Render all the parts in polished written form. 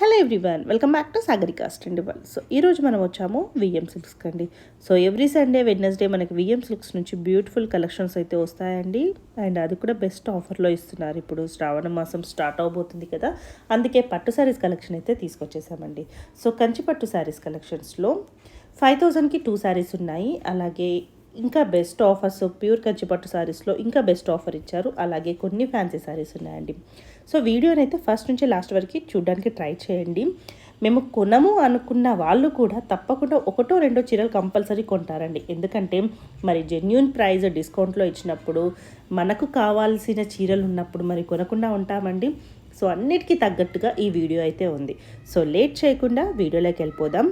Hello everyone, welcome back to Sagarika's trendable. So ఈరోజు మనం వచ్చాము విఎం సిల్క్స్కి అండి. సో ఎవ్రీ సండే వెడ్నెస్డే మనకి విఎం సిల్క్స్ నుంచి బ్యూటిఫుల్ కలెక్షన్స్ అయితే వస్తాయండి. అండ్ అది కూడా బెస్ట్ ఆఫర్లో ఇస్తున్నారు. ఇప్పుడు శ్రావణ మాసం స్టార్ట్ అవబోతుంది కదా, అందుకే పట్టు శారీస్ కలెక్షన్ అయితే తీసుకొచ్చేసామండి. సో కంచి పట్టు శారీస్ కలెక్షన్స్లో 5,000కి 2 శారీస్ ఉన్నాయి. అలాగే ఇంకా బెస్ట్ ఆఫర్స్ ప్యూర్ కంచి పట్టు శారీస్లో ఇంకా బెస్ట్ ఆఫర్ ఇచ్చారు. అలాగే కొన్ని ఫ్యాన్సీ శారీస్ ఉన్నాయండి. సో వీడియోని అయితే ఫస్ట్ నుంచి లాస్ట్ వరకు చూడడానికి ట్రై చేయండి. మేము కొనము అనుకున్న వాళ్ళు కూడా తప్పకుండా ఒకటో రెండో చీరలు కంపల్సరీ కొంటారండి. ఎందుకంటే మరి జెన్యూన్ ప్రైస్ డిస్కౌంట్లో ఇచ్చినప్పుడు మనకు కావాల్సిన చీరలు ఉన్నప్పుడు మరి కొనకుండా ఉంటామండి. సో అన్నిటికీ తగ్గట్టుగా ఈ వీడియో అయితే ఉంది. సో లేట్ చేయకుండా వీడియోలోకి వెళ్ళిపోదాం.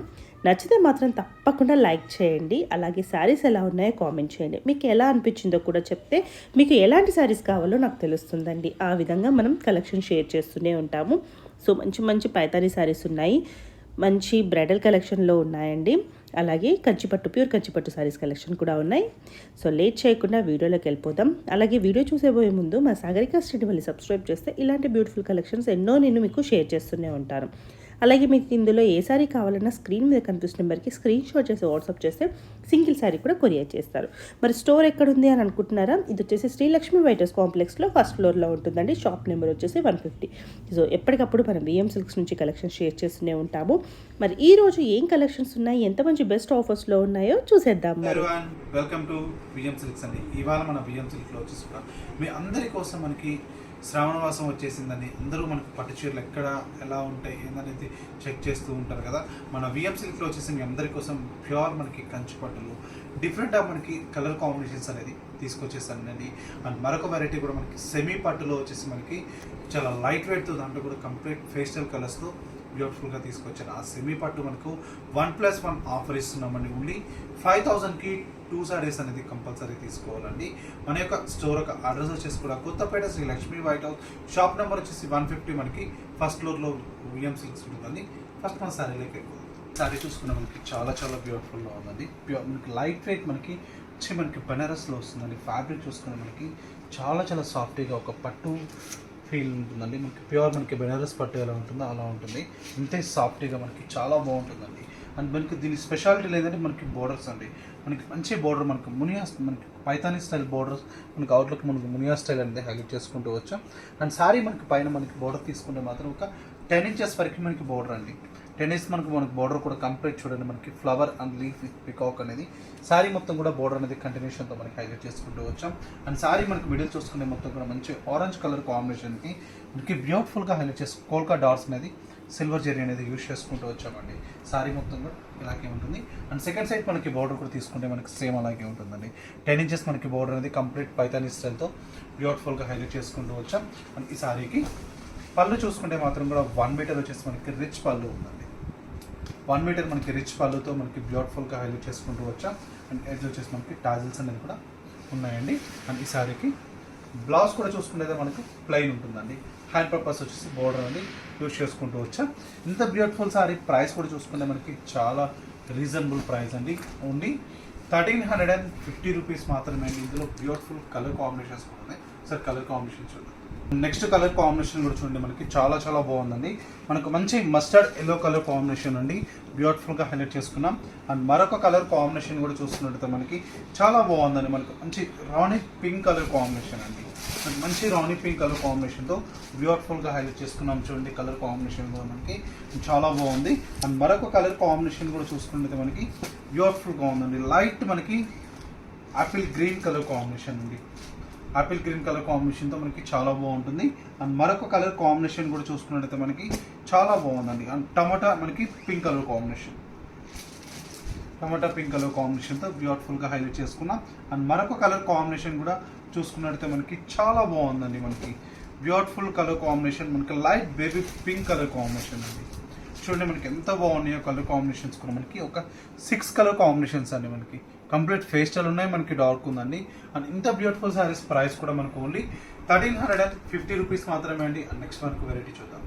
నచ్చితే మాత్రం తప్పకుండా లైక్ చేయండి. అలాగే శారీస్ ఎలా ఉన్నాయో కామెంట్ చేయండి. మీకు ఎలా అనిపించిందో కూడా చెప్తే మీకు ఎలాంటి శారీస్ కావాలో నాకు తెలుస్తుందండి. ఆ విధంగా మనం కలెక్షన్ షేర్ చేస్తూనే ఉంటాము. సో మంచి మంచి పైతానీ శారీస్ ఉన్నాయి, మంచి బ్రైడల్ కలెక్షన్లో ఉన్నాయండి. అలాగే కంచిపట్టు ప్యూర్ కంచిపట్టు శారీస్ కలెక్షన్ కూడా ఉన్నాయి. సో లేట్ చేయకుండా వీడియోలోకి వెళ్ళిపోదాం. అలాగే వీడియో చూసేబోయే ముందు మా సాగరికాస్ ట్రెండబుల్ని సబ్స్క్రైబ్ చేస్తే ఇలాంటి బ్యూటిఫుల్ కలెక్షన్స్ ఎన్నో నేను మీకు షేర్ చేస్తూనే ఉంటాను. అలాగే మీకు ఇందులో ఏ శారీ కావాలన్నా స్క్రీన్ మీద కనిపిస్తున్న నెంబర్కి స్క్రీన్ షాట్ చేసి వాట్సాప్ చేస్తే సింగిల్ శారీ కూడా కొరియర్ చేస్తారు. మరి స్టోర్ ఎక్కడుంది అని అనుకుంటున్నారా? ఇది వచ్చేసి శ్రీలక్ష్మి వైటర్స్ కాంప్లెక్స్లో ఫస్ట్ ఫ్లోర్లో ఉంటుందండి. షాప్ నెంబర్ వచ్చేసి 150. సో ఎప్పటికప్పుడు మనం విఎం సిల్క్స్ నుంచి కలెక్షన్ షేర్ చేస్తూనే ఉంటాము. మరి ఈ రోజు ఏం కలెక్షన్స్ ఉన్నాయి, ఎంత మంచి బెస్ట్ ఆఫర్స్లో ఉన్నాయో చూసేద్దాం. వెల్కమ్ టు విఎం సిల్క్స్ అండి. ఇవాళ మన విఎం సిల్క్లో వచ్చేసి కూడా మీ అందరి కోసం మనకి శ్రావణ మాసం వచ్చేసిందని అందరూ మనకు పట్టు చీరలు ఎక్కడ ఎలా ఉంటాయి ఏందనేది చెక్ చేస్తూ ఉంటారు కదా. మన విఎం సిల్క్లో వచ్చేసి మీ అందరి కోసం ప్యూర్ మనకి కంచి పట్టులు డిఫరెంట్గా మనకి కలర్ కాంబినేషన్స్ అనేది తీసుకొచ్చేసానండి. అండ్ మరొక వెరైటీ కూడా మనకి సెమీ పట్టులో వచ్చేసి మనకి చాలా లైట్ వెయిట్తో, దాంట్లో కూడా కంప్లీట్ ఫేస్టల్ కలర్స్తో బ్యూటిఫుల్గా తీసుకొచ్చాను. ఆ సెమీ పట్టు మనకు 1+1 ఆఫర్ ఇస్తున్నామండి. ఓన్లీ 5,000కి 2 శారీస్ అనేది కంపల్సరీ తీసుకోవాలండి. మన యొక్క స్టోర్ యొక్క అడ్రస్ వచ్చేసి కూడా Kothapeta Sri Lakshmi white house, shop number వచ్చేసి 150, మనకి ఫస్ట్ ఫ్లోర్లో విఎం సిల్క్స్ ఉంటుందండి. ఫస్ట్ మన శారీలోకి వెళ్ళిపోతుంది. శారీ చూసుకున్న మనకి చాలా చాలా బ్యూటిఫుల్గా ఉందండి. మనకి లైట్ వెయిట్ మనకి బెనారస్లో వస్తుందండి. ఫ్యాబ్రిక్ చూసుకున్న మనకి చాలా చాలా సాఫ్ట్గా ఒక పట్టు ఫీల్ ఉంటుందండి. మనకి ప్యూర్ మనకి బెనారస్ పట్టు ఎలా ఉంటుందో అలా ఉంటుంది. ఇంతే సాఫ్ట్గా మనకి చాలా బాగుంటుందండి. అండ్ మనకి దీని స్పెషాలిటీ లేదంటే మనకి బోర్డర్స్ అండి. మనకి మంచి బోర్డర్ మనకి మనకి పైతానీ స్టైల్ బోర్డర్స్ మనకి అవుట్లుక్ మనకి మునియా స్టైల్ అనేది హైలైట్ చేసుకుంటూ వచ్చాం. అండ్ శారీ మనకి పైన మనకి బోర్డర్ తీసుకుంటే మాత్రం ఒక 10 ఇంచెస్ వరకు మనకి బోర్డర్ అండి. 10 ఇంచెస్ మనకి బోర్డర్ కూడా కంప్లీట్ చూడండి. మనకి flower and leaf with peacock అనేది శారీ మొత్తం కూడా బోర్డర్ అనేది కంటిన్యూషన్తో మనకి హైలైట్ చేసుకుంటూ వచ్చాం. అండ్ శారీ మనకి మిడిల్ చూసుకునే మొత్తం కూడా మంచి ఆరెంజ్ కలర్ కాంబినేషన్కి మనకి బ్యూటిఫుల్గా హైలైట్ చేసి కోల్కా డాట్స్ అనేది సిల్వర్ జెరీ అనేది యూజ్ చేసుకుంటూ వచ్చామండి. శారీ మొత్తం కూడా ఇలాగే ఉంటుంది. అండ్ సెకండ్ సైడ్ మనకి బోర్డర్ కూడా తీసుకుంటే మనకి సేమ్ అలాగే ఉంటుందండి. 10 ఇంచెస్ మనకి బోర్డర్ అనేది కంప్లీట్ పైతానీ స్టైల్తో బ్యూటిఫుల్గా హైలైట్ చేసుకుంటూ వచ్చాం. అండ్ ఈ శారీకి పళ్ళు చూసుకుంటే మాత్రం కూడా 1 మీటర్ వచ్చేసి మనకి రిచ్ పళ్ళు ఉందండి. 1 మీటర్ మనకి రిచ్ పళ్ళుతో మనకి బ్యూటిఫుల్గా హైలైట్ చేసుకుంటూ వచ్చాం. అండ్ ఎడ్జ్ వచ్చేసి మనకి టాజిల్స్ అనేది కూడా ఉన్నాయండి. అండ్ ఈ శారీకి బ్లౌజ్ కూడా చూసుకుంటే మనకి ప్లెయిన్ ఉంటుందండి. హ్యాండ్ పర్పస్ వచ్చేసి బోర్డర్ అనేది యూజ్ చేసుకుంటూ వచ్చాం. ఇంత బ్యూటిఫుల్ శారీ ప్రైస్ కూడా చూసుకుంటే మనకి చాలా రీజనబుల్ ప్రైస్ అండి. ఓన్లీ 1,350 రూపీస్ మాత్రమే అండి. ఇందులో బ్యూటిఫుల్ కలర్ కాంబినేషన్స్ కూడా ఉన్నాయి. సార్ కలర్ కాంబినేషన్ చూద్దాం. నెక్స్ట్ కలర్ కాంబినేషన్ కూడా చూడండి. మనకి చాలా చాలా బాగుందండి. మనకు మంచి మస్టర్డ్ ఎల్లో కలర్ కాంబినేషన్ అండి. బ్యూటిఫుల్గా హైలైట్ చేసుకున్నాం. అండ్ మరొక కలర్ కాంబినేషన్ కూడా చూస్తున్నట్టయితే మనకి చాలా బాగుందండి. మనకు మంచి రాణి పింక్ కలర్ కాంబినేషన్ అండి. మంచి రాణి పింక్ కలర్ కాంబినేషన్తో బ్యూటిఫుల్గా హైలైట్ చేసుకున్నాం. చూడండి కలర్ కాంబినేషన్ కూడా మనకి చాలా బాగుంది. అండ్ మరొక కలర్ కాంబినేషన్ కూడా చూసుకున్నట్టయితే మనకి బ్యూటిఫుల్గా ఉందండి. లైట్ మనకి యాపిల్ గ్రీన్ కలర్ కాంబినేషన్ అండి. యాపిల్ గ్రీన్ కలర్ కాంబినేషన్తో మనకి చాలా బాగుంటుంది. అండ్ మరొక కలర్ కాంబినేషన్ కూడా చూసుకున్నట్టయితే మనకి చాలా బాగుందండి. అండ్ టమాటా మనకి పింక్ కలర్ కాంబినేషన్, టమాటా పింక్ కలర్ కాంబినేషన్తో బ్యూటిఫుల్గా హైలైట్ చేసుకున్నాం. అండ్ మరొక కలర్ కాంబినేషన్ కూడా చూసుకున్నట్టయితే మనకి చాలా బాగుందండి. మనకి బ్యూటిఫుల్ కలర్ కాంబినేషన్ మనకి light baby pink colour combination అండి. చూడండి మనకి ఎంత బాగున్నాయో కలర్ కాంబినేషన్స్ కూడా మనకి ఒక 6 కలర్ కాంబినేషన్స్ అండి. మనకి కంప్లీట్ ఫేస్టల్ ఉన్నాయి, మనకి డార్క్ ఉందండి. అండ్ ఇంత బ్యూటిఫుల్ శారీస్ ప్రైస్ కూడా మనకు ఓన్లీ 1,350 రూపీస్ మాత్రమే అండి. అండ్ నెక్స్ట్ మనకు వెరైటీ చూద్దాం.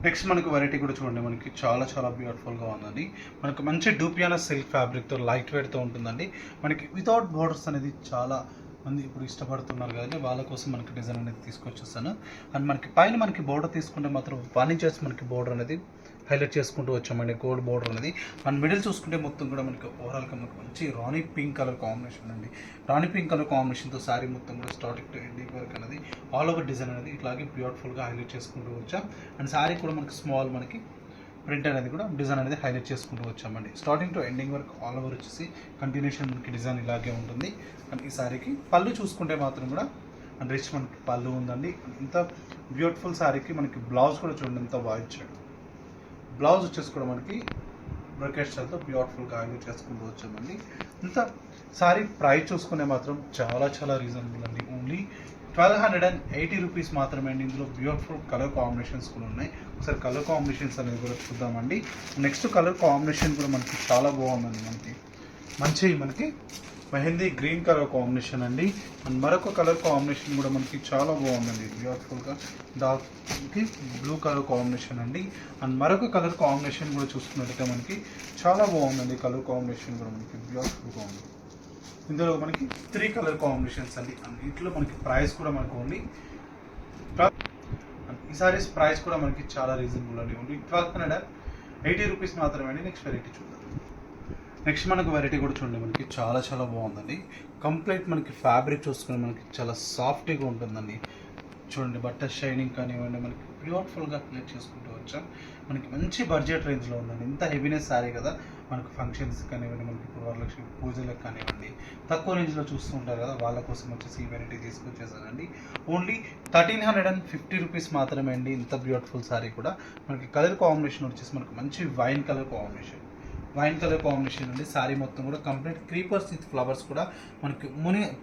నెక్స్ట్ మనకు వెరైటీ కూడా చూడండి. మనకి చాలా చాలా బ్యూటిఫుల్గా ఉందండి. మనకు మంచి డూపియానా సిల్క్ ఫ్యాబ్రిక్తో లైట్ వెయిట్తో ఉంటుందండి. మనకి వితౌట్ బోర్డర్స్ అనేది చాలా మంది ఇప్పుడు ఇష్టపడుతున్నారు కదండి, వాళ్ళ కోసం మనకి డిజైన్ అనేది తీసుకొచ్చేస్తాను. అండ్ మనకి పైన మనకి బోర్డర్ తీసుకుంటే మాత్రం 1 ఇంచెస్ మనకి బోర్డర్ అనేది హైలైట్ చేసుకుంటూ వచ్చామండి, గోల్డ్ బోర్డర్ అనేది. అండ్ మిడిల్ చూసుకుంటే మొత్తం కూడా మనకి ఓవరాల్గా మనకి మంచి రాణి పింక్ కలర్ కాంబినేషన్ అండి. రాణి పింక్ కలర్ కాంబినేషన్తో శారీ మొత్తం కూడా స్టార్టింగ్ టు ఎండింగ్ వరకు అనేది ఆల్ ఓవర్ డిజైన్ అనేది ఇట్లాగే బ్యూటిఫుల్గా హైలైట్ చేసుకుంటూ వచ్చాం. అండ్ శారీ కూడా మనకి స్మాల్ మనకి ప్రింట్ అనేది కూడా డిజైన్ అనేది హైలైట్ చేసుకుంటూ వచ్చామండి. స్టార్టింగ్ టు ఎండింగ్ వరకు ఆల్ ఓవర్ వచ్చేసి కంటిన్యూషన్ మనకి డిజైన్ ఇలాగే ఉంటుంది. అండ్ ఈ శారీకి పళ్ళు చూసుకుంటే మాత్రం కూడా అండ్ రిచ్ మనకి పళ్ళు ఉందండి. ఇంత బ్యూటిఫుల్ శారీకి మనకి బ్లౌజ్ కూడా చూడండి ఎంత బాగా ఇచ్చాడు. బ్లౌజ్ వచ్చేసి కూడా మనకి బ్రొకెట్ స్టైల్తో బ్యూటిఫుల్గా హైలైట్ చేసుకుంటూ వచ్చామండి. ఇంత శారీ ప్రైస్ చూసుకునే మాత్రం చాలా చాలా రీజనబుల్ అండి. ఓన్లీ 1280 రూపీస్ మాత్రమే అండి. ఇందులో బ్యూటిఫుల్ కలర్ కాంబినేషన్స్ కూడా ఉన్నాయి. ఒకసారి కలర్ కాంబినేషన్స్ అనేది కూడా చూద్దామండి. నెక్స్ట్ కలర్ కాంబినేషన్ కూడా మనకి చాలా బాగుందండి. మనకి మెహందీ గ్రీన్ కలర్ కాంబినేషన్ అండి. అండ్ మరొక కలర్ కాంబినేషన్ కూడా మనకి చాలా బాగుందండి, బ్యూటిఫుల్గా డార్క్కి బ్లూ కలర్ కాంబినేషన్ అండి. అండ్ మరొక కలర్ కాంబినేషన్ కూడా చూసుకున్నట్టయితే మనకి చాలా బాగుందండి. కలర్ కాంబినేషన్ కూడా మనకి బ్యూటిఫుల్గా ఉంది. ఇందులో మనకి 3 కలర్ కాంబినేషన్స్ అండి. అండ్ వీటిలో మనకి ప్రైస్ కూడా మనకు ఓన్లీ ఈ సారీస్ ప్రైస్ కూడా మనకి చాలా రీజనబుల్ అండి. ఓన్లీ 1280 రూపీస్ మాత్రమే అండి. నెక్స్ట్ వెరైటీ చూద్దాం. నెక్స్ట్ మనకు వెరైటీ కూడా చూడండి, మనకి చాలా చాలా బాగుందండి. కంప్లీట్ మనకి ఫ్యాబ్రిక్ చూసుకుని మనకి చాలా సాఫ్ట్గా ఉంటుందండి. చూడండి బట్ట షైనింగ్ కానివ్వండి, మనకి బ్యూటిఫుల్గా క్లియర్ చేసుకుంటూ వచ్చాం. మనకి మంచి బడ్జెట్ రేంజ్లో ఉందండి. ఇంత హెవీనెస్ శారీ కదా, మనకు ఫంక్షన్స్ కానివ్వండి, మనకి ఇప్పుడు వరలక్ష్మి పూజలకు కానివ్వండి, తక్కువ రేంజ్లో చూస్తూ ఉంటారు కదా, వాళ్ళ కోసం వచ్చేసి ఈ వెరైటీ తీసుకొచ్చేసానండి. ఓన్లీ 1350 రూపీస్ మాత్రమే అండి. ఇంత బ్యూటిఫుల్ శారీ కూడా మనకి కలర్ కాంబినేషన్ వచ్చేసి మనకి మంచి వైన్ కలర్ కాంబినేషన్ అండి. శారీ మొత్తం కూడా కంప్లీట్ క్రీపర్స్ విత్ ఫ్లవర్స్ కూడా మనకి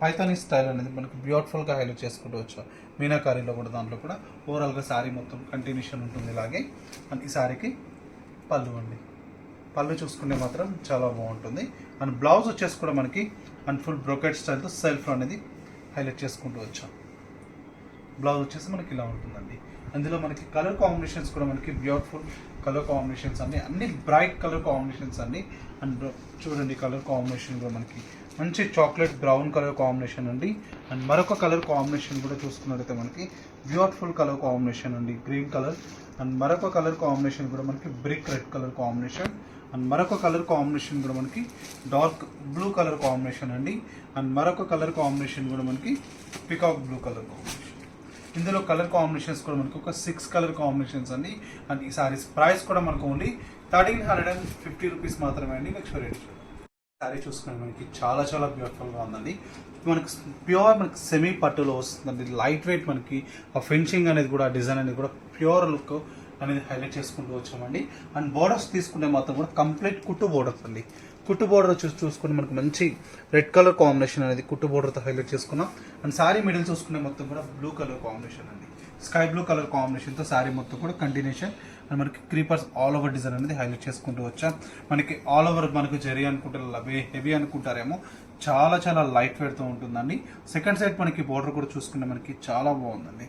పైథానీ స్టైల్ అనేది మనకి బ్యూటిఫుల్గా హైలైట్ చేసుకుంటూ వచ్చాం. మీనాకారీలో కూడా దాంట్లో కూడా ఓవరాల్గా శారీ మొత్తం కంటిన్యూషన్ ఉంటుంది ఇలాగే. అండ్ ఈ శారీకి పళ్ళు అండి, పళ్ళు చూసుకుంటే మాత్రం చాలా బాగుంటుంది. అండ్ బ్లౌజ్ వచ్చేసి కూడా మనకి అండ్ ఫుల్ బ్రోకెట్ స్టైల్తో సెల్ఫ్ అనేది హైలైట్ చేసుకుంటూ వచ్చాం. బ్లౌజ్ వచ్చేసి మనకి ఇలా ఉంటుందండి. అందులో మనకి కలర్ కాంబినేషన్స్ కూడా మనకి బ్యూటిఫుల్ కలర్ కాంబినేషన్స్ అండి, అన్ని బ్రైట్ కలర్ కాంబినేషన్స్ అండి. అండ్ చూడండి కలర్ కాంబినేషన్ కూడా మనకి మంచి చాక్లెట్ బ్రౌన్ కలర్ కాంబినేషన్ అండి. అండ్ మరొక కలర్ కాంబినేషన్ కూడా చూసుకున్నట్లయితే మనకి బ్యూటిఫుల్ కలర్ కాంబినేషన్ అండి, గ్రీన్ కలర్. అండ్ మరొక కలర్ కాంబినేషన్ కూడా మనకి brick red colour combination. And మరొక కలర్ కాంబినేషన్ కూడా మనకి డార్క్ బ్లూ కలర్ కాంబినేషన్ అండి. అండ్ మరొక కలర్ కాంబినేషన్ కూడా మనకి పికాక్ బ్లూ కలర్ కాంబినేషన్. ఇందులో కలర్ కాంబినేషన్స్ కూడా మనకు ఒక 6 కలర్ కాంబినేషన్స్ అండి. అండ్ ఈ సారీస్ ప్రైస్ కూడా మనకు ఓన్లీ 1350 రూపీస్ మాత్రమే అండి. నెక్స్ట్ వెరైటీ శారీ చూసుకుని మనకి చాలా చాలా బ్యూటిఫుల్గా ఉందండి. మనకి ప్యూర్ మనకి సెమీ పట్టులో వస్తుందండి, లైట్ వెయిట్. మనకి ఆ ఫినిషింగ్ అనేది కూడా డిజైన్ అనేది కూడా ప్యూర్ లుక్ అనేది హైలైట్ చేసుకుంటూ వచ్చామండి. అండ్ బోర్డర్స్ తీసుకుంటే మాత్రం కూడా కంప్లీట్ కుట్టు బోర్డర్స్ అండి. కుట్టు బోర్డర్ చూసుకుని మనకి మంచి రెడ్ కలర్ కాంబినేషన్ అనేది కుట్టు బోర్డర్తో హైలైట్ చేసుకున్నాం. అండ్ శారీ మిడిల్ చూసుకునే మొత్తం కూడా బ్లూ కలర్ కాంబినేషన్ అండి, స్కై బ్లూ కలర్ కాంబినేషన్తో శారీ మొత్తం కూడా కంటిన్యూషన్. అండ్ మనకి క్రీపర్స్ ఆల్ ఓవర్ డిజైన్ అనేది హైలైట్ చేసుకుంటూ వచ్చాం. మనకి ఆల్ ఓవర్ మనకు జరీ అనుకుంటారు, హెవీ అనుకుంటారేమో, చాలా చాలా లైట్ వెయిట్తో ఉంటుందండి. సెకండ్ సైడ్ మనకి బోర్డర్ కూడా చూసుకుంటే మనకి చాలా బాగుందండి.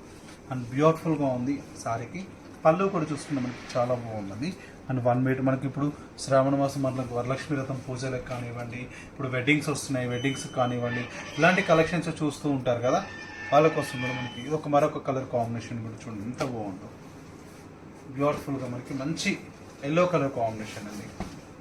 అండ్ బ్యూటిఫుల్గా ఉంది శారీకి. పళ్ళు కూడా చూసుకుంటే మనకి చాలా బాగుందండి. అండ్ 1 మీటర్ మనకి ఇప్పుడు శ్రావణ మాసం మనకు వరలక్ష్మి వ్రతం పూజలకు కానివ్వండి, ఇప్పుడు వెడ్డింగ్స్ వస్తున్నాయి, వెడ్డింగ్స్ కానివ్వండి, ఇలాంటి కలెక్షన్స్ చూస్తూ ఉంటారు కదా, వాళ్ళ కోసం కూడా మనకి ఇది ఒక మరొక కలర్ కాంబినేషన్ కూడా చూడండి ఎంత బాగుంటుంది. బ్యూటిఫుల్గా మనకి మంచి ఎల్లో కలర్ కాంబినేషన్ అండి,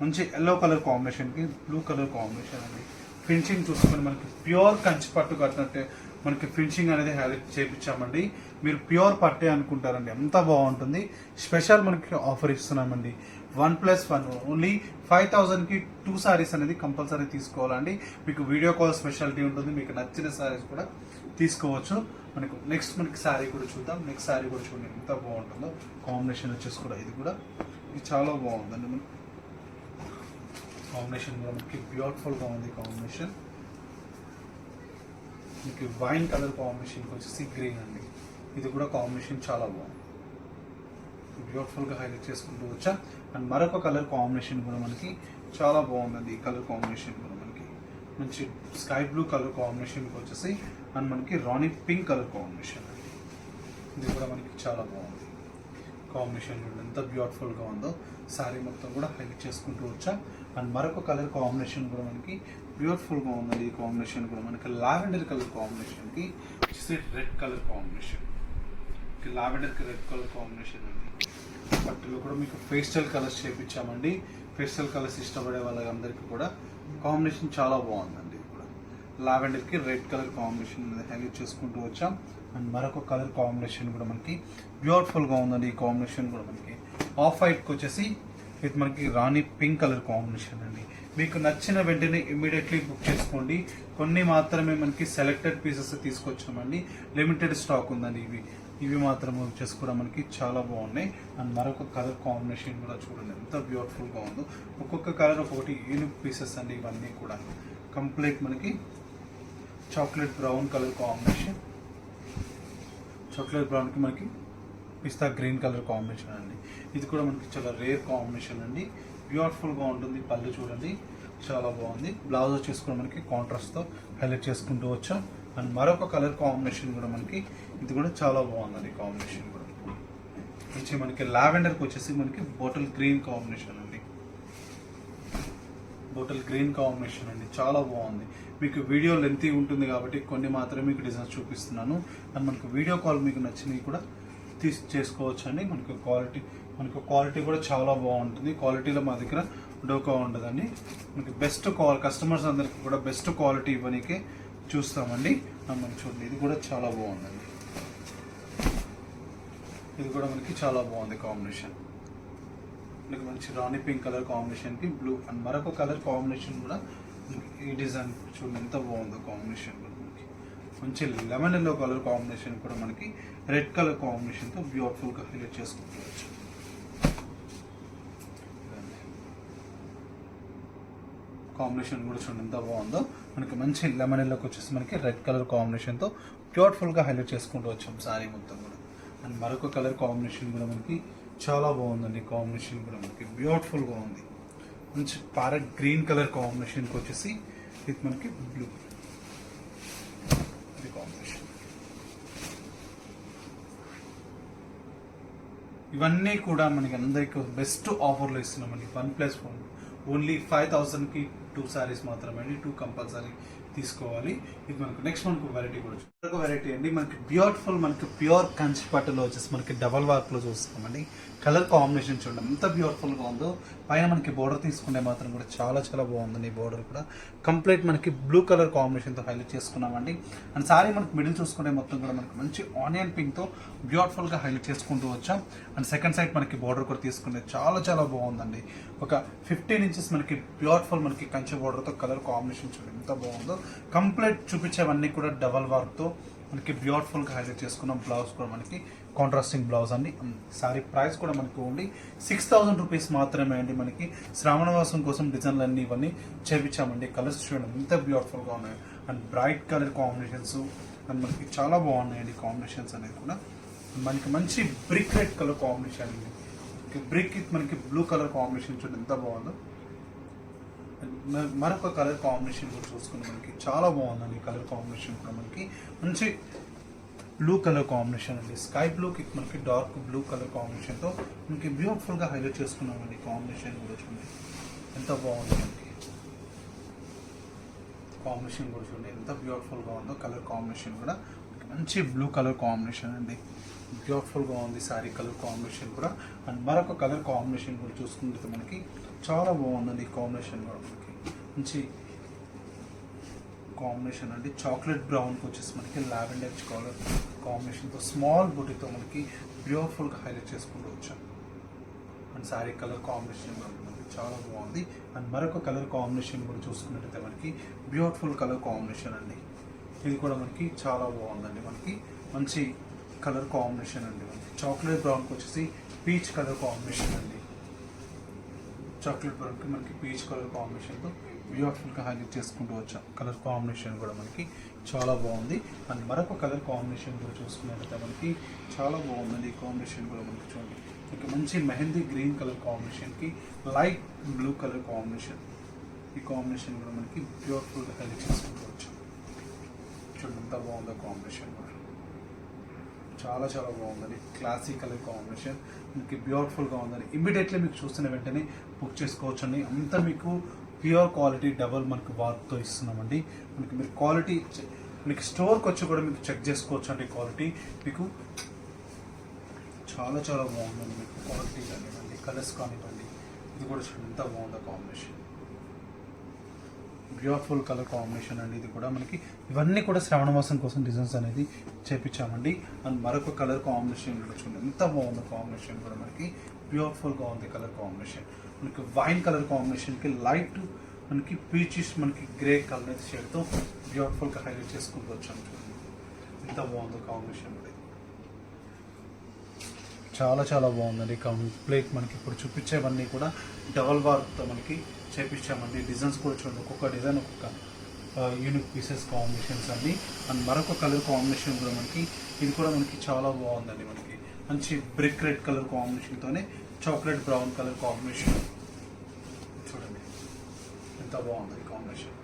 మంచి ఎల్లో కలర్ కాంబినేషన్కి బ్లూ కలర్ కాంబినేషన్ అండి. ఫినిషింగ్ చూసుకొని మనకి ప్యూర్ కంచి పట్టు కట్టినట్టే మనకి ఫినిషింగ్ అనేది హైలైట్ చేయించామండి. మీరు ప్యూర్ పట్టే అనుకుంటారండి, ఎంత బాగుంటుంది. స్పెషల్ మనకి ఆఫర్ ఇస్తున్నామండి, 1+1 ఓన్లీ 5000కి 2 సారీస్ అనేది కంపల్సరీ తీసుకోవాలండి. మీకు వీడియో కాల్ స్పెషాలిటీ ఉంటుంది, మీకు నచ్చిన సారీస్ కూడా తీసుకోవచ్చు. నెక్స్ట్ మనకి శారీ కూడా చూద్దాం. నెక్స్ట్ శారీ కూడా చూడండి ఎంత బాగుంటుందో. కాంబినేషన్ వచ్చేసి కూడా ఇది చాలా బాగుందండి. మనకి కాంబినేషన్ కూడా మనకి బ్యూటిఫుల్గా ఉంది. కాంబినేషన్ మీకు వైన్ కలర్ కాంబినేషన్కి వచ్చేసి గ్రీన్ అండి, ఇది కూడా కాంబినేషన్ చాలా బాగుంది, బ్యూటిఫుల్గా హైలైట్ చేసుకుంటూ వచ్చా. అండ్ మరొక కలర్ కాంబినేషన్ కూడా మనకి చాలా బాగుందండి. ఈ కలర్ కాంబినేషన్ కూడా మనకి మంచి స్కై బ్లూ కలర్ కాంబినేషన్కి వచ్చేసి అండ్ మనకి రాణి పింక్ కలర్ కాంబినేషన్ అండి, ఇది కూడా మనకి చాలా బాగుంది. కాంబినేషన్ చూడండి ఎంత బ్యూటిఫుల్గా ఉందో. శారీ మొత్తం కూడా హైలైట్ చేసుకుంటూ వచ్చాం. అండ్ మరొక కలర్ కాంబినేషన్ కూడా మనకి బ్యూటిఫుల్గా ఉందండి. ఈ కాంబినేషన్ కూడా మనకి లావెండర్ కలర్ కాంబినేషన్కి వచ్చేసి రెడ్ కలర్ కాంబినేషన్, లావెండర్కి రెడ్ కలర్ కాంబినేషన్ అండి. పట్టులో కూడా మీకు పేస్టల్ కలర్స్ చేపించామండి. పేస్టల్ కలర్స్ ఇష్టపడే వాళ్ళందరికీ కూడా కాంబినేషన్ చాలా బాగుందండి. ఇది కూడా లావెండర్కి రెడ్ కలర్ కాంబినేషన్ హైలైట్ చేసుకుంటూ వచ్చాం. అండ్ మరొక కలర్ కాంబినేషన్ కూడా మనకి బ్యూటిఫుల్గా ఉందండి. ఈ కాంబినేషన్ కూడా మనకి ఆఫ్ వైట్కి వచ్చేసి ఇది మనకి రాణి పింక్ కలర్ కాంబినేషన్ అండి. మీకు నచ్చిన వెంటనే ఇమ్మీడియట్లీ బుక్ చేసుకోండి. కొన్ని మాత్రమే మనకి సెలెక్టెడ్ పీసెస్ తీసుకొచ్చామండి. లిమిటెడ్ స్టాక్ ఉందండి. ఇవి మాత్రం వచ్చేసి కూడా మనకి చాలా బాగున్నాయి. అండ్ మరొక కలర్ కాంబినేషన్ కూడా చూడండి ఎంత బ్యూటిఫుల్గా ఉందో. ఒక్కొక్క కలర్ ఒక్కొక్కటి యూనిక్ పీసెస్ అండి. ఇవన్నీ కూడా కంప్లీట్ మనకి chocolate brown colour combination, chocolate బ్రౌన్కి మనకి పిస్తా గ్రీన్ కలర్ కాంబినేషన్ అండి. ఇది కూడా మనకి చాలా రేర్ కాంబినేషన్ అండి. బ్యూటిఫుల్గా ఉంటుంది. పళ్ళు చూడండి చాలా బాగుంది. బ్లౌజ్ వచ్చేసి కూడా మనకి కాంట్రాస్ట్తో హైలైట్ చేసుకుంటూ వచ్చాం. అండ్ మరొక కలర్ కాంబినేషన్ కూడా మనకి ఇది కూడా చాలా బాగుందండి. కాంబినేషన్ కూడా వచ్చి మనకి లావెండర్కి వచ్చేసి మనకి బాటిల్ గ్రీన్ కాంబినేషన్ అండి. బాటిల్ గ్రీన్ కాంబినేషన్ అండి చాలా బాగుంది. మీకు వీడియో లెంతీ ఉంటుంది కాబట్టి కొన్ని మాత్రమే మీకు డిజైన్స్ చూపిస్తున్నాను. అండ్ మనకు వీడియో కాల్ మీకు నచ్చినవి కూడా చేసుకోవచ్చు అండి. మనకు క్వాలిటీ కూడా చాలా బాగుంటుంది. క్వాలిటీలో మా దగ్గర డోకా ఉండదండి. మనకి బెస్ట్ కస్టమర్స్ అందరికి కూడా బెస్ట్ క్వాలిటీ ఇవ్వడానికే చూస్తామండి. మనం చూడండి ఇది కూడా చాలా బాగుందండి. ఇది కూడా మనకి చాలా బాగుంది కాంబినేషన్. మనకి మంచి రాణి పింక్ కలర్ కాంబినేషన్కి బ్లూ అండ్ మరొక కలర్ కాంబినేషన్ కూడా ఈ డిజైన్ చూడండి ఎంత బాగుందో కాంబినేషన్ కూడా మనకి మంచి లెమన్ ఎల్లో కలర్ కాంబినేషన్ కూడా మనకి రెడ్ కలర్ కాంబినేషన్తో బ్యూటిఫుల్గా హైలైట్ చేసుకోవచ్చు. కాంబినేషన్ కూడా చూడండి ఎంత బాగుందో. మనకి మంచి లెమన్ ఎల్లోకి వచ్చేసి మనకి రెడ్ కలర్ కాంబినేషన్తో బ్యూటిఫుల్గా హైలైట్ చేసుకుంటూ వచ్చాం శారీ మొత్తం కూడా. అండ్ మరొక కలర్ కాంబినేషన్ కూడా మనకి చాలా బాగుందండి. కాంబినేషన్ కూడా మనకి బ్యూటిఫుల్గా ఉంది. మంచి ప్యారెట్ గ్రీన్ కలర్ కాంబినేషన్కి వచ్చేసి ఇది మనకి బ్లూ ఇది కాంబినేషన్. ఇవన్నీ కూడా మనకి అందరికీ బెస్ట్ ఆఫర్లో ఇస్తున్నామండి. 1+1 ఓన్లీ 5,000కి 2 సారీస్ మాత్రమే అండి. 2 కంపల్సరీ తీసుకోవాలి. ఇది మనకు నెక్స్ట్ మనకు వెరైటీ కూడా ఒక వెరైటీ అండి. మనకి బ్యూటిఫుల్ మనకి ప్యూర్ కంచి పట్టులో వచ్చేసి మనకి డబల్ వర్క్లో చూస్తామండి. కలర్ కాంబినేషన్ చూడండి ఎంత బ్యూటిఫుల్గా ఉందో. పైన మనకి బోర్డర్ తీసుకుంటే మాత్రం కూడా చాలా చాలా బాగుందండి. ఈ బోర్డర్ కూడా కంప్లీట్ మనకి బ్లూ కలర్ కాంబినేషన్తో హైలైట్ చేసుకున్నామండి. అండ్ సారీ మనకి మిడిల్ చూసుకుంటే మొత్తం కూడా మనకి మంచి ఆనియన్ పింక్తో బ్యూటిఫుల్గా హైలైట్ చేసుకుంటూ వచ్చాం. అండ్ సెకండ్ సైడ్ మనకి బోర్డర్ కూడా తీసుకుంటే చాలా చాలా బాగుందండి. ఒక 15 ఇంచెస్ మనకి బ్యూటిఫుల్ మనకి కంచి బోర్డర్తో కలర్ కాంబినేషన్ చూడండి ఎంత బాగుందో. కంప్లీట్ చూపించేవన్నీ కూడా డబల్ వర్క్తో మనకి బ్యూటిఫుల్గా హైలైట్ చేసుకున్నాం. బ్లౌజ్ కూడా మనకి కాంట్రాస్టింగ్ బ్లౌజ్ అండి. సారీ ప్రైస్ కూడా మనకి ఓన్లీ 6,000 రూపీస్ మాత్రమే అండి. మనకి శ్రావణ మాసం కోసం డిజైన్లు అన్నీ ఇవన్నీ చేపించామండి. కలర్స్ చూడండి ఎంత బ్యూటిఫుల్గా ఉన్నాయి. And bright colour combinations and మనకి చాలా బాగున్నాయండి కాంబినేషన్స్ అనేది కూడా. మనకి మంచి బ్రిక్ రెడ్ కలర్ కాంబినేషన్ అండి. బ్రిక్ మనకి బ్లూ కలర్ కాంబినేషన్ చూడండి ఎంత బాగుందో. మరొక కలర్ కాంబినేషన్ కూడా చూసుకుని మనకి చాలా బాగుందండి. కలర్ కాంబినేషన్ కూడా మనకి మంచి బ్లూ కలర్ కాంబినేషన్ అండి. స్కై బ్లూకి మనకి డార్క్ బ్లూ కలర్ కాంబినేషన్తో మనకి బ్యూటిఫుల్గా హైలైట్ చేసుకున్నామండి. కాంబినేషన్ కూడా చూడండి ఎంత బాగుంది. మనకి కాంబినేషన్ కూడా చూడండి ఎంత బ్యూటిఫుల్గా ఉందో. కలర్ కాంబినేషన్ కూడా మంచి బ్లూ కలర్ కాంబినేషన్ అండి. బ్యూటిఫుల్గా ఉంది శారీ కలర్ కాంబినేషన్ కూడా. అండ్ మరొక కలర్ కాంబినేషన్ కూడా చూసుకుంటే మనకి చాలా బాగుందండి. ఈ కాంబినేషన్ కూడా మనకి మంచి కాంబినేషన్ అండి. చాక్లెట్ బ్రౌన్కి వచ్చేసి మనకి లావెండర్ కలర్ కాంబినేషన్తో స్మాల్ బూటీతో మనకి బ్యూటిఫుల్గా హైలైట్ చేసుకుంటూ వచ్చాం. అండ్ శారీ కలర్ కాంబినేషన్ కూడా మనకి చాలా బాగుంది. అండ్ మరొక కలర్ కాంబినేషన్ కూడా చూసుకున్నట్టయితే మనకి బ్యూటిఫుల్ కలర్ కాంబినేషన్ అండి. ఇది కూడా మనకి చాలా బాగుందండి. మనకి మంచి కలర్ కాంబినేషన్ అండి. మనకి చాక్లెట్ బ్రౌన్కి వచ్చేసి పీచ్ కలర్ కాంబినేషన్ అండి. చాక్లెట్ బ్రౌన్కి మనకి పీచ్ కలర్ కాంబినేషన్తో బ్యూటిఫుల్గా హైలైట్ చేసుకుంటూ వచ్చాం. కలర్ కాంబినేషన్ కూడా మనకి చాలా బాగుంది. అండ్ మరొక కలర్ కాంబినేషన్ కూడా చూసుకున్నట్లయితే మనకి చాలా బాగుందండి. ఈ కాంబినేషన్ కూడా మనకి చూడండి మనకి మంచి మెహందీ గ్రీన్ కలర్ కాంబినేషన్కి లైట్ బ్లూ కలర్ కాంబినేషన్. ఈ కాంబినేషన్ కూడా మనకి బ్యూటిఫుల్గా హైలైట్ చేసుకుంటూ వచ్చాం. చూడండి ఎంత బాగుందో కాంబినేషన్ కూడా. చాలా చాలా బాగుందండి. క్లాసిక్ కలర్ కాంబినేషన్ మీకు బ్యూటిఫుల్గా ఉందండి. ఇమ్మీడియట్లీ మీకు చూస్తున్న వెంటనే బుక్ చేసుకోవచ్చు అండి. అంతా మీకు ప్యూర్ క్వాలిటీ డబల్ మనకు వర్క్తో ఇస్తున్నామండి. మనకి మీరు క్వాలిటీ మీకు స్టోర్కి వచ్చి కూడా మీకు చెక్ చేసుకోవచ్చు అండి. క్వాలిటీ మీకు చాలా చాలా బాగుందండి. మీకు క్వాలిటీ కానివ్వండి, కలర్స్ కానివ్వండి, ఇది కూడా ఎంత బాగుందో కాంబినేషన్. బ్యూటిఫుల్ కలర్ కాంబినేషన్ అండి. ఇది కూడా మనకి ఇవన్నీ కూడా శ్రావణ మాసం కోసం డిజైన్స్ అనేది చేపించామండి. అండ్ మరొక కలర్ కాంబినేషన్ కూడా చూడండి ఎంత బాగుందో కాంబినేషన్ కూడా మనకి బ్యూటిఫుల్గా ఉంది కలర్ కాంబినేషన్. మనకి వైన్ కలర్ కాంబినేషన్కి లైట్ మనకి పీచిష్ మనకి గ్రే కలర్ షేడ్తో బ్యూటిఫుల్గా హైలైట్ చేసుకుంటూ వచ్చాము. చూడండి ఎంత బాగుందో కాంబినేషన్ కూడా. చాలా చాలా బాగుందండి. కంప్లీట్ మనకి ఇప్పుడు చూపించేవన్నీ కూడా డబల్ వర్క్తో మనకి చేపించామండి. డిజైన్స్ కూడా చూడండి, ఒక్కొక్క డిజైన్ ఒక్కొక్క యూనిక్ పీసెస్ కాంబినేషన్స్ అండి. అండ్ మరొక కలర్ కాంబినేషన్ కూడా మనకి ఇది కూడా మనకి చాలా బాగుందండి. మనకి మంచి బ్రిక్ రెడ్ కలర్ కాంబినేషన్తోనే చాక్లెట్ బ్రౌన్ కలర్ కాంబినేషన్ చూడండి ఎంత బాగుంది ఈ కాంబినేషన్.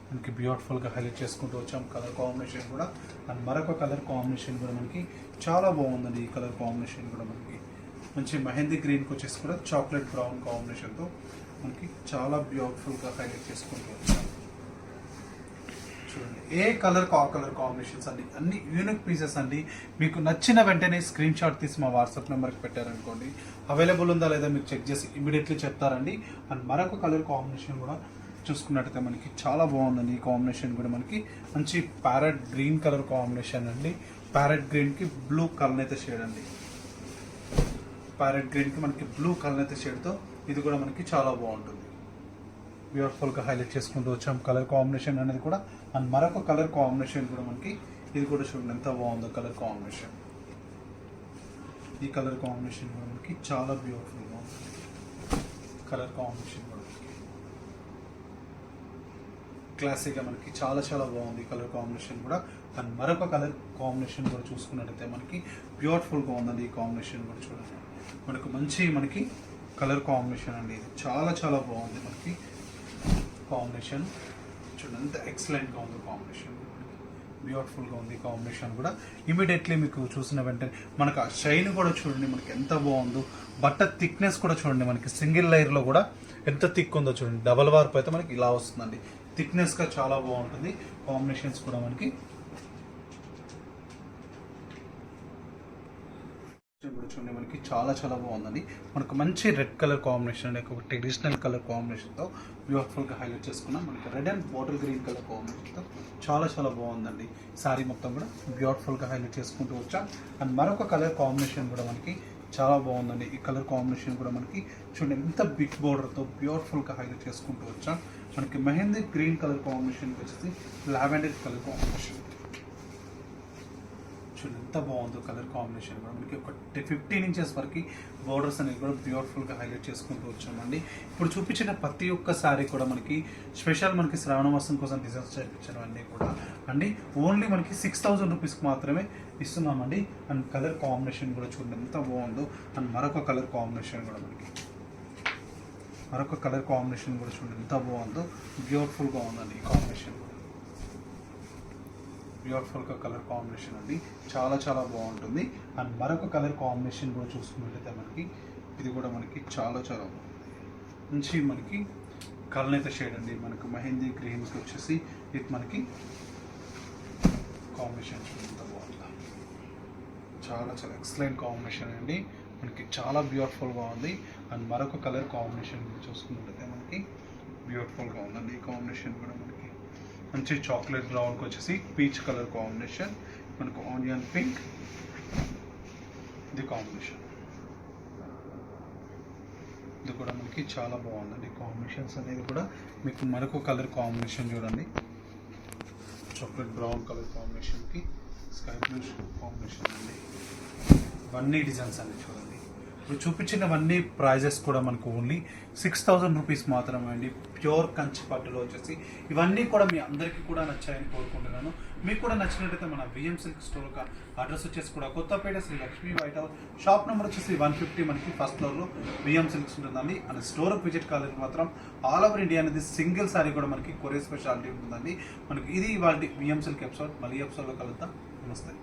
మనకి బ్యూటిఫుల్గా హైలైట్ చేసుకుంటూ వచ్చాం కలర్ కాంబినేషన్ కూడా. అండ్ మరొక కలర్ కాంబినేషన్ కూడా మనకి చాలా బాగుందండి. ఈ కలర్ కాంబినేషన్ కూడా మనకి మంచి మెహందీ గ్రీన్కి వచ్చేసి కూడా చాక్లెట్ బ్రౌన్ కాంబినేషన్తో మనకి చాలా బ్యూటిఫుల్గా హైలైట్ చేసుకుంటూ వచ్చాం. చూడండి ఏ కలర్ కలర్ కాంబినేషన్స్ అండి, అన్ని యూనిక్ పీసెస్ అండి. మీకు నచ్చిన వెంటనే స్క్రీన్ షాట్ తీసి మా వాట్సాప్ నెంబర్కి పెట్టారనుకోండి, అవైలబుల్ ఉందా లేదా మీరు చెక్ చేసి ఇమీడియట్లీ చెప్తారండి. అండ్ మరొక కలర్ కాంబినేషన్ కూడా చూసుకున్నట్టయితే మనకి చాలా బాగుందండి. ఈ కాంబినేషన్ కూడా మనకి మంచి ప్యారెట్ గ్రీన్ కలర్ కాంబినేషన్ అండి. ప్యారెట్ గ్రీన్కి బ్లూ కలర్ అయితే షేడ్ అండి. ప్యారెట్ గ్రీన్కి మనకి బ్లూ కలర్ అయితే షేడ్తో ఇది కూడా మనకి చాలా బాగుంటుంది. బ్యూటిఫుల్గా హైలైట్ చేసుకుంటూ వచ్చాం కలర్ కాంబినేషన్ అనేది కూడా. అండ్ మరొక కలర్ కాంబినేషన్ కూడా మనకి ఇది కూడా చూడండి ఎంత బాగుందో కలర్ కాంబినేషన్. ఈ కలర్ కాంబినేషన్ కూడా మనకి చాలా బ్యూటిఫుల్గా ఉంటుంది. కలర్ కాంబినేషన్ కూడా క్లాసిక్గా మనకి చాలా చాలా బాగుంది కలర్ కాంబినేషన్ కూడా. అండ్ మరొక కలర్ కాంబినేషన్ కూడా చూసుకున్నట్టయితే మనకి బ్యూటిఫుల్గా ఉందండి. ఈ కాంబినేషన్ కూడా చూడండి మనకు మంచి మనకి కలర్ కాంబినేషన్ అండి. ఇది చాలా చాలా బాగుంది మనకి కాంబినేషన్. చూడండి ఎంత ఎక్సలెంట్గా ఉంది కాంబినేషన్, బ్యూటిఫుల్గా ఉంది కాంబినేషన్ కూడా. ఇమీడియట్లీ మీకు చూసిన వెంటనే మనకు ఆ షైన్ కూడా చూడండి మనకి ఎంత బాగుందో. బట్ట థిక్నెస్ కూడా చూడండి మనకి సింగిల్ లేయర్లో కూడా ఎంత థిక్ ఉందో చూడండి. డబల్ వార్ప్ అయితే మనకి ఇలా వస్తుందండి. థిక్నెస్గా చాలా బాగుంటుంది కాంబినేషన్స్ కూడా మనకి. ఇప్పుడు చూడండి మనకి చాలా చాలా బాగుందండి. మనకు మంచి రెడ్ కలర్ కాంబినేషన్ అండి, ఒక ట్రెడిషనల్ కలర్ కాంబినేషన్తో బ్యూటిఫుల్గా హైలైట్ చేసుకున్నాం. మనకి red and bottle green colour కాంబినేషన్తో చాలా చాలా బాగుందండి. శారీ మొత్తం కూడా బ్యూటిఫుల్గా హైలైట్ చేసుకుంటూ వచ్చాం. అండ్ మరొక కలర్ కాంబినేషన్ కూడా మనకి చాలా బాగుందండి. ఈ కలర్ కాంబినేషన్ కూడా మనకి చూడండి ఎంత బిగ్ బోర్డర్తో బ్యూటిఫుల్గా హైలైట్ చేసుకుంటూ వచ్చాం. మనకి మెహందీ గ్రీన్ కలర్ కాంబినేషన్ వచ్చేసి లావెండర్ కలర్ కాంబినేషన్ చూడండి ఎంత బాగుందో కలర్ కాంబినేషన్ కూడా. మనకి ఒక 15 ఇంచెస్ వరకు బోర్డర్స్ అనేది కూడా బ్యూటిఫుల్గా హైలైట్ చేసుకుంటూ వచ్చామండి. ఇప్పుడు చూపించిన ప్రతి ఒక్క శారీ కూడా మనకి స్పెషల్ మనకి శ్రావణ మాసం కోసం డిజైన్స్ చేయించినవన్నీ కూడా అండి ఓన్లీ మనకి 6,000 రూపీస్కి మాత్రమే ఇస్తున్నామండి. అండ్ కలర్ కాంబినేషన్ కూడా చూడండి ఎంత బాగుందో. అండ్ మరొక కలర్ కాంబినేషన్ కూడా మనకి మరొక కలర్ కాంబినేషన్ కూడా చూడండి ఎంత బాగుందో. బ్యూటిఫుల్గా ఉందండి ఈ కాంబినేషన్ కూడా. బ్యూటిఫుల్గా కలర్ కాంబినేషన్ అండి, చాలా చాలా బాగుంటుంది. అండ్ మరొక కలర్ కాంబినేషన్ కూడా చూసుకున్నట్లయితే మనకి ఇది కూడా మనకి చాలా చాలా మంచి మనకి కలనేత షేడ్ అండి. మనకు మెహందీ గ్రీన్కి వచ్చేసి ఇది మనకి కాంబినేషన్ ఎంత బాగుంది. చాలా చాలా ఎక్సలెంట్ కాంబినేషన్ అండి, మనకి చాలా బ్యూటిఫుల్గా ఉంది. అండ్ మరొక కలర్ కాంబినేషన్ చూసుకున్నట్లయితే మనకి బ్యూటిఫుల్గా ఉందండి. ఈ కాంబినేషన్ కూడా మనకి మంచి చాక్లెట్ బ్రౌన్కి వచ్చేసి పీచ్ కలర్ కాంబినేషన్, మనకు ఆనియన్ పింక్ ఇది కాంబినేషన్. ఇది కూడా మనకి చాలా బాగుందండి కాంబినేషన్స్ అనేది కూడా. మీకు మరొక కలర్ కాంబినేషన్ చూడండి, చాక్లెట్ బ్రౌన్ కలర్ కాంబినేషన్కి స్కై బ్లూ కాంబినేషన్ అండి. ఇవన్నీ డిజైన్స్ అండి చూడండి. ఇప్పుడు చూపించినవన్నీ ప్రైజెస్ కూడా మనకు ఓన్లీ 6,000 రూపీస్ మాత్రమే అండి. ప్యూర్ కంచి పట్టులో వచ్చేసి ఇవన్నీ కూడా మీ అందరికీ కూడా నచ్చాయని కోరుకుంటున్నాను. మీకు కూడా నచ్చినట్టయితే మన విఎం సిల్క్ స్టోర్ యొక్క అడ్రస్ వచ్చేసి కూడా Kothapeta Sri Lakshmi white house, shop number వచ్చేసి 150 మనకి ఫస్ట్ ఫ్లోర్లో విఎం సిల్క్స్ ఉంటుందండి. అండ్ స్టోర్కి విజిట్ కాలేదు మాత్రం ఆల్ ఓవర్ ఇండియా అనేది సింగిల్ సారీ కూడా మనకి కొరియర్ స్పెషాలిటీ ఉంటుందండి. మనకి ఇది ఇవాళ విఎం సిల్క్ ఎపిసోడ్. మళ్ళీ ఎపిసోడ్లో కలుద్దాం. నమస్తే.